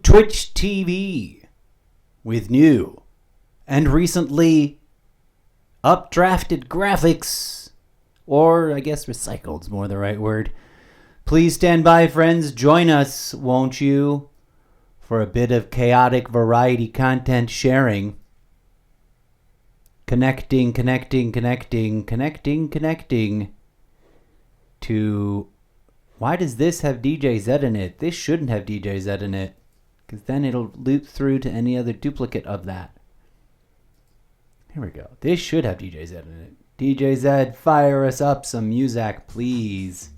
Twitch TV with new and recently updrafted graphics, or I guess recycled is more the right word. Please stand by, friends. Join us, won't you, for a bit of chaotic variety content sharing. Connecting to... Why does this have DJ Zed in it? This shouldn't have DJ Zed in it, because then it'll loop through to any other duplicate of that. Here we go. This should have DJ Zed in it. DJ Zed, fire us up some music, please.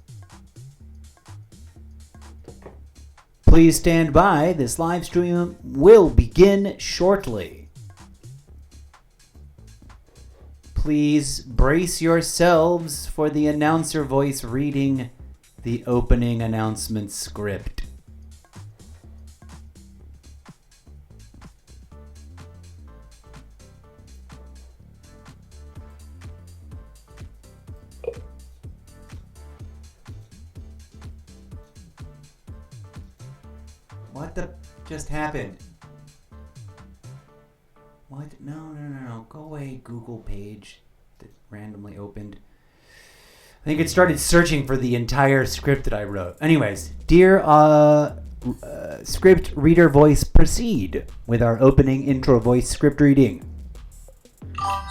Please stand by. This live stream will begin shortly. Please brace yourselves for the announcer voice reading the opening announcement script. What the just happened? What? No. Go away, Google page that randomly opened. I think it started searching for the entire script that I wrote. Anyways, dear script reader voice, proceed with our opening intro voice script reading.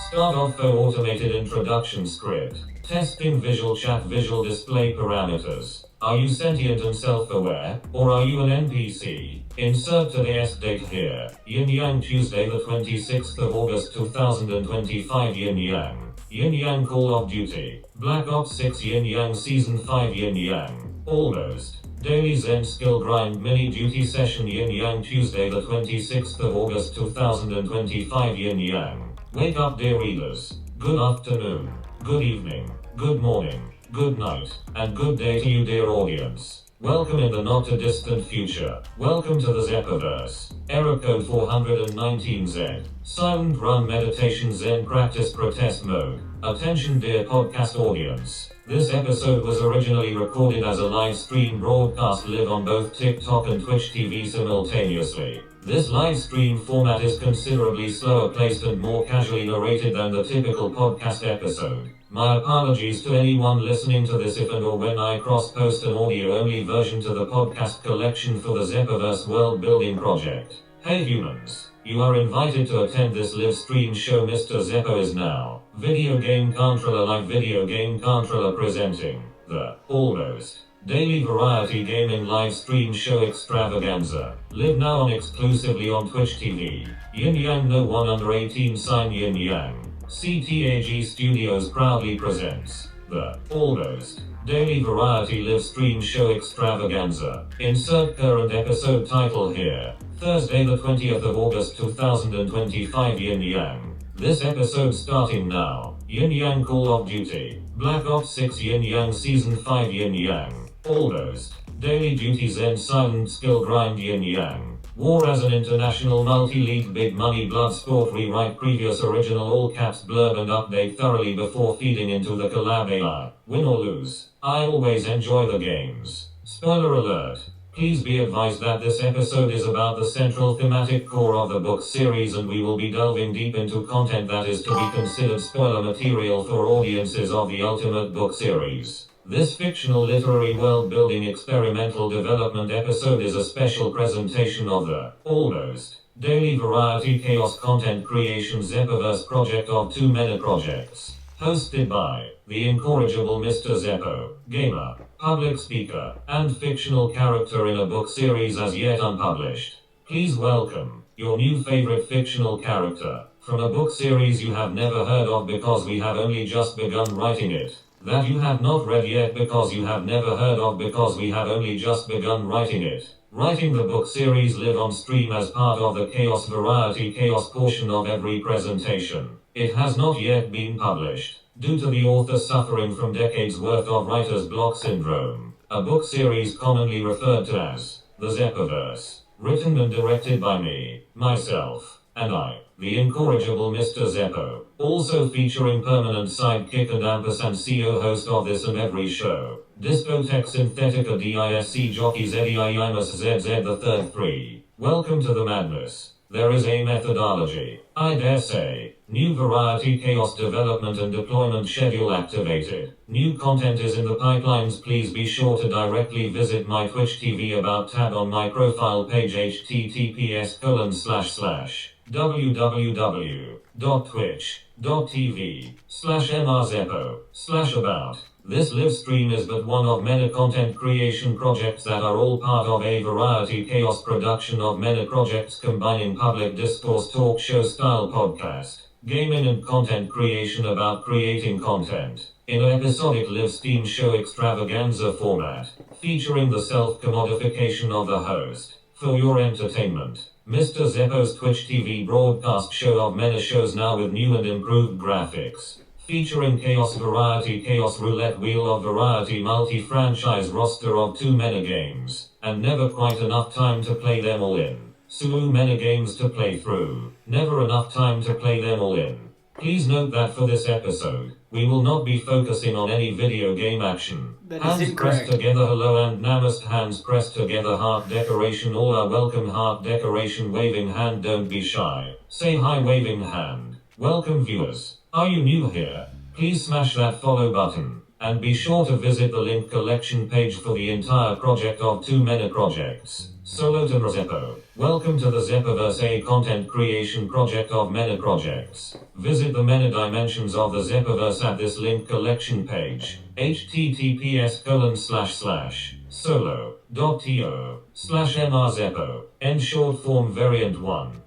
Start off for automated introduction script. Testing visual chat visual display parameters. Are you sentient and self-aware, or are you an NPC? Insert today's date here. Yin Yang Tuesday the 26th of August 2025 Yin Yang. Yin Yang Call of Duty. Black Ops 6 Yin Yang Season 5 Yin Yang. Almost. Daily Zen Skill Grind Mini Duty Session Yin Yang Tuesday the 26th of August 2025 Yin Yang. Wake up, dear readers. Good afternoon. Good evening. Good morning. Good night, and good day to you, dear audience. Welcome in the not-too-distant future. Welcome to the Zepiverse. Error code 419Z. Silent run meditation Zen practice protest mode. Attention, dear podcast audience. This episode was originally recorded as a live stream broadcast live on both TikTok and Twitch TV simultaneously. This live stream format is considerably slower paced and more casually narrated than the typical podcast episode. My apologies to anyone listening to this if and or when I cross-post an audio-only version to the podcast collection for the Zepiverse world building project. Hey humans, you are invited to attend this live stream show. Mr. Zeppo is now. Video Game Controller Live Video Game Controller presenting the Almost Daily Variety Gaming Live Stream Show Extravaganza. Live now on exclusively on Twitch TV. Yin Yang No One Under 18 Sign Yin Yang. CTAG Studios proudly presents the Almost Daily Variety Live Stream Show Extravaganza. Insert current episode title here. Thursday the 20th of August 2025 Yin Yang. This episode starting now. Yin Yang Call of Duty. Black Ops 6 Yin Yang Season 5 Yin Yang. Almost Daily Duty Zen Silent Skill Grind Yin Yang. War as an international multi-league big money blood sport. Rewrite previous original all caps blurb and update thoroughly before feeding into the collab AI. Win or lose, I always enjoy the games. Spoiler alert. Please be advised that this episode is about the central thematic core of the book series, and we will be delving deep into content that is to be considered spoiler material for audiences of the Ultimate Book series. This fictional literary world-building experimental development episode is a special presentation of the Almost Daily Variety Chaos Content Creation Zepiverse project of two meta projects. Hosted by the incorrigible Mr. Zeppo, gamer, public speaker, and fictional character in a book series as yet unpublished. Please welcome your new favorite fictional character from a book series you have never heard of because we have only just begun writing it. That you have not read yet because you have never heard of because we have only just begun writing it. Writing the book series live on stream as part of the Chaos Variety Chaos portion of every presentation. It has not yet been published, due to the author suffering from decades worth of writer's block syndrome. A book series commonly referred to as the Zepiverse. Written and directed by me, myself, and I, the incorrigible Mr. Zeppo. Also featuring permanent sidekick and ampersand CEO host of this and every show. Dispotech Synthetica DISC Jockey ZEIIMUS ZZ the third 3. Welcome to the madness. There is a methodology. I dare say. New variety chaos development and deployment schedule activated. New content is in the pipelines. Please be sure to directly visit my Twitch TV About tab on my profile page https://www.twitch.tv/mrzeppo/about. This live stream is but one of many content creation projects that are all part of a variety chaos production of many projects combining public discourse talk show style podcast, gaming and content creation about creating content in an episodic live stream show extravaganza format, featuring the self-commodification of the host for your entertainment. Mr. Zeppo's Twitch TV broadcast show of many shows now with new and improved graphics. Featuring Chaos Variety Chaos Roulette Wheel of Variety multi-franchise roster of too many games, and never quite enough time to play them all in. So many games to play through, never enough time to play them all in. Please note that for this episode, we will not be focusing on any video game action. Hands pressed together hello and namaste, hands pressed together heart decoration, all are welcome, heart decoration, waving hand, don't be shy. Say hi waving hand. Welcome viewers. Are you new here? Please smash that follow button, and be sure to visit the link collection page for the entire project of too many projects. Solo to Zeppo. Welcome to the Zeppoverse, a content creation project of many projects. Visit the many dimensions of the Zeppoverse at this link collection page. https://solo.to/mrzeppo. End short form variant 1.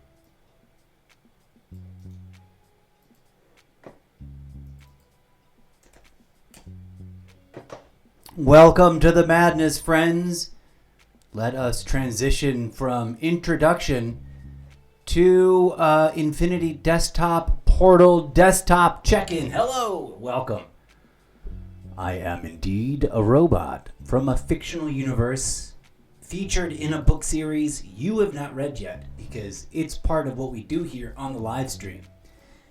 Welcome to the madness, friends. Let us transition from introduction to Infinity Desktop Portal Desktop Check-in. Hello, welcome. I am indeed a robot from a fictional universe featured in a book series you have not read yet, because it's part of what we do here on the live stream.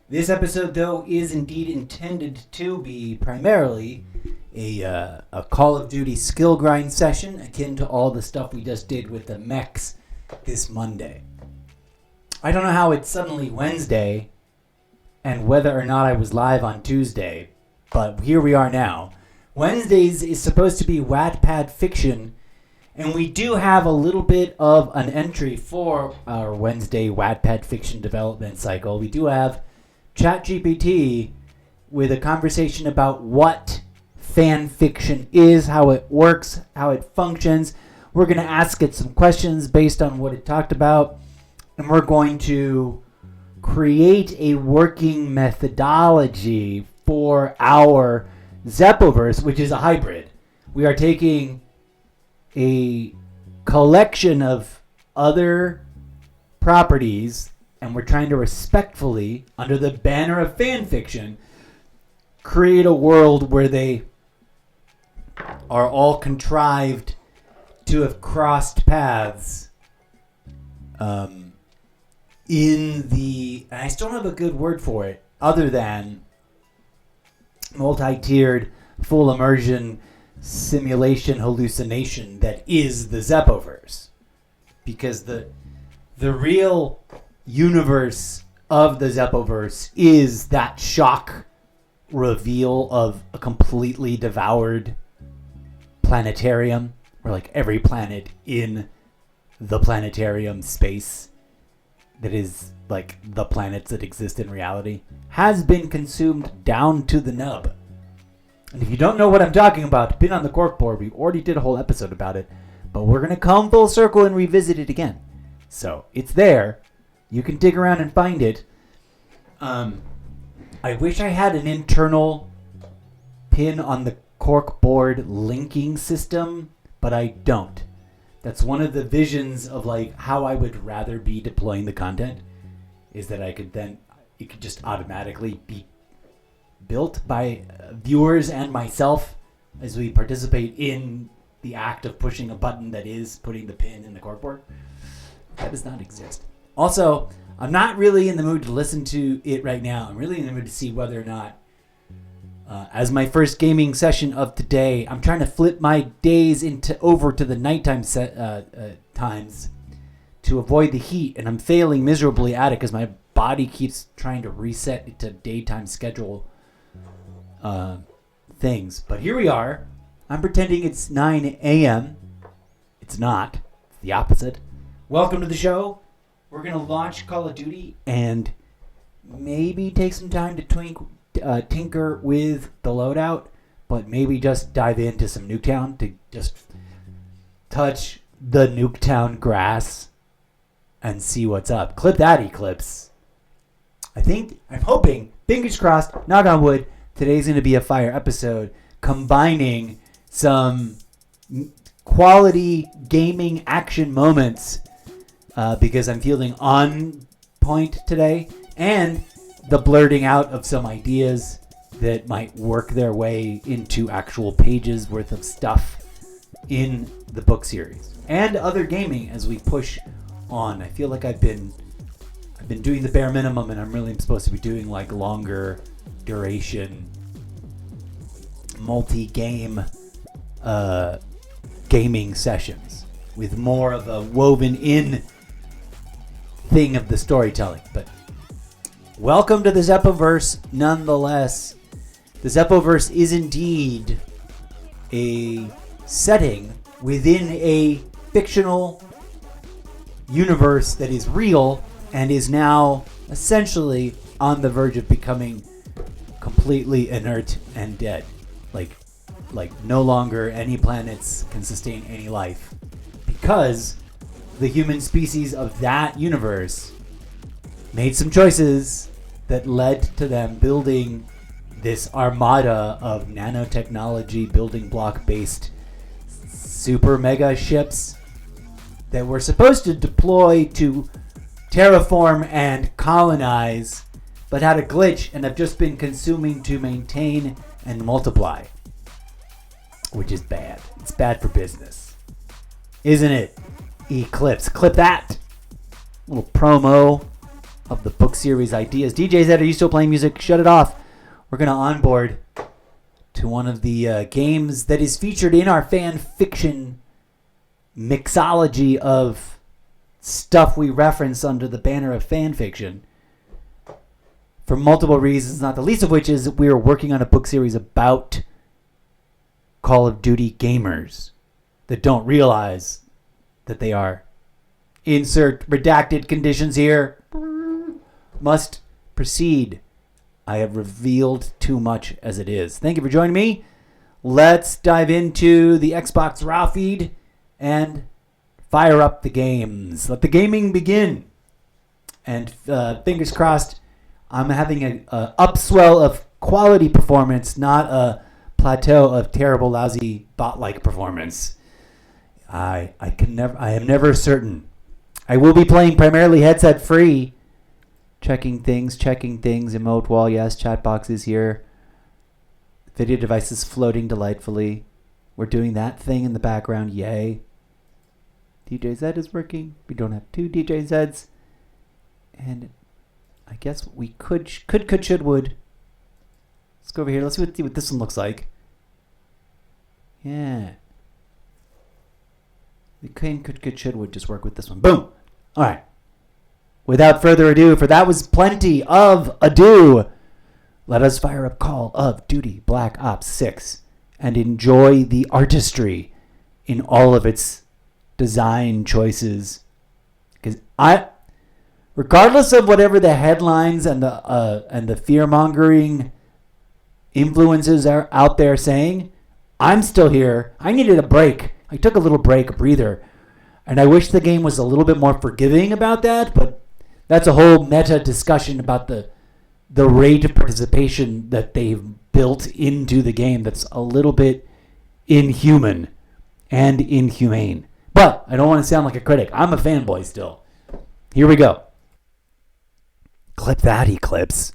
This episode, though, is indeed intended to be primarily a Call of Duty skill grind session, akin to all the stuff we just did with the mechs this Monday. I don't know how it's suddenly Wednesday and whether or not I was live on Tuesday, but here we are now. Wednesdays is supposed to be Wattpad fiction, and we do have a little bit of an entry for our Wednesday Wattpad fiction development cycle. We do have ChatGPT with a conversation about what fan fiction is, how it works, how it functions. We're going to ask it some questions based on what it talked about, and we're going to create a working methodology for our Zeppoverse, which is a hybrid. We are taking a collection of other properties, and we're trying to respectfully, under the banner of fan fiction, create a world where they are all contrived to have crossed paths in the... And I still don't have a good word for it other than multi-tiered, full immersion, simulation hallucination that is the Zeppoverse. Because the real universe of the Zeppoverse is that shock reveal of a completely devoured planetarium, where like every planet in the planetarium space that is like the planets that exist in reality has been consumed down to the nub. And if you don't know what I'm talking about, been on the corkboard, we already did a whole episode about it, but we're going to come full circle and revisit it again. So it's there. You can dig around and find it. I wish I had an internal pin on the corkboard linking system, but I don't. That's one of the visions of like how I would rather be deploying the content, is that it could just automatically be built by viewers and myself as we participate in the act of pushing a button that is putting the pin in the corkboard. That does not exist. Also, I'm not really in the mood to listen to it right now. I'm really in the mood to see whether or not, as my first gaming session of today, I'm trying to flip my days over to the nighttime times to avoid the heat, and I'm failing miserably at it because my body keeps trying to reset to daytime schedule things. But here we are. I'm pretending it's 9 a.m. It's not. It's the opposite. Welcome to the show. We're going to launch Call of Duty and maybe take some time to tinker with the loadout, but maybe just dive into some Nuketown to just touch the Nuketown grass and see what's up. Clip that, Eclipse. I'm hoping, fingers crossed, knock on wood, today's going to be a fire episode combining some quality gaming action moments because I'm feeling on point today, and the blurting out of some ideas that might work their way into actual pages worth of stuff in the book series and other gaming as we push on. I feel like I've been doing the bare minimum, and I'm really supposed to be doing like longer duration multi-game gaming sessions with more of a woven in thing of the storytelling. But welcome to the Zeppoverse nonetheless. The Zeppoverse is indeed a setting within a fictional universe that is real and is now essentially on the verge of becoming completely inert and dead. Like no longer any planets can sustain any life because the human species of that universe made some choices that led to them building this armada of nanotechnology building block based super mega ships that were supposed to deploy to terraform and colonize, but had a glitch and have just been consuming to maintain and multiply, which is bad. It's bad for business, isn't it? Eclipse, clip that little promo of the book series ideas. DJ Zed, are you still playing music? Shut it off. We're gonna onboard to one of the games that is featured in our fan fiction mixology of stuff we reference under the banner of fan fiction for multiple reasons, not the least of which is we are working on a book series about Call of Duty gamers that don't realize that they are. Insert redacted conditions here. Must proceed. I have revealed too much as it is. Thank you for joining me. Let's dive into the Xbox Raw feed and fire up the games. Let the gaming begin. And fingers crossed, I'm having an upswell of quality performance, not a plateau of terrible, lousy, bot-like performance. I am never certain. I will be playing primarily headset free. Checking things, emote wall, yes, chat boxes here. Video devices floating delightfully. We're doing that thing in the background, yay. DJ Zed is working. We don't have two DJ Zeds. And I guess we could, would. Let's go over here. Let's see what this one looks like. Yeah. We could, should, would just work with this one. Boom. All right. Without further ado, for that was plenty of ado, let us fire up Call of Duty Black Ops 6 and enjoy the artistry in all of its design choices. Because regardless of whatever the headlines and the fear-mongering influences are out there saying, I'm still here. I needed a break. I took a little break, a breather. And I wish the game was a little bit more forgiving about that, but that's a whole meta discussion about the rate of participation that they've built into the game that's a little bit inhuman and inhumane. But I don't want to sound like a critic. I'm a fanboy still. Here we go. Clip that, Eclipse.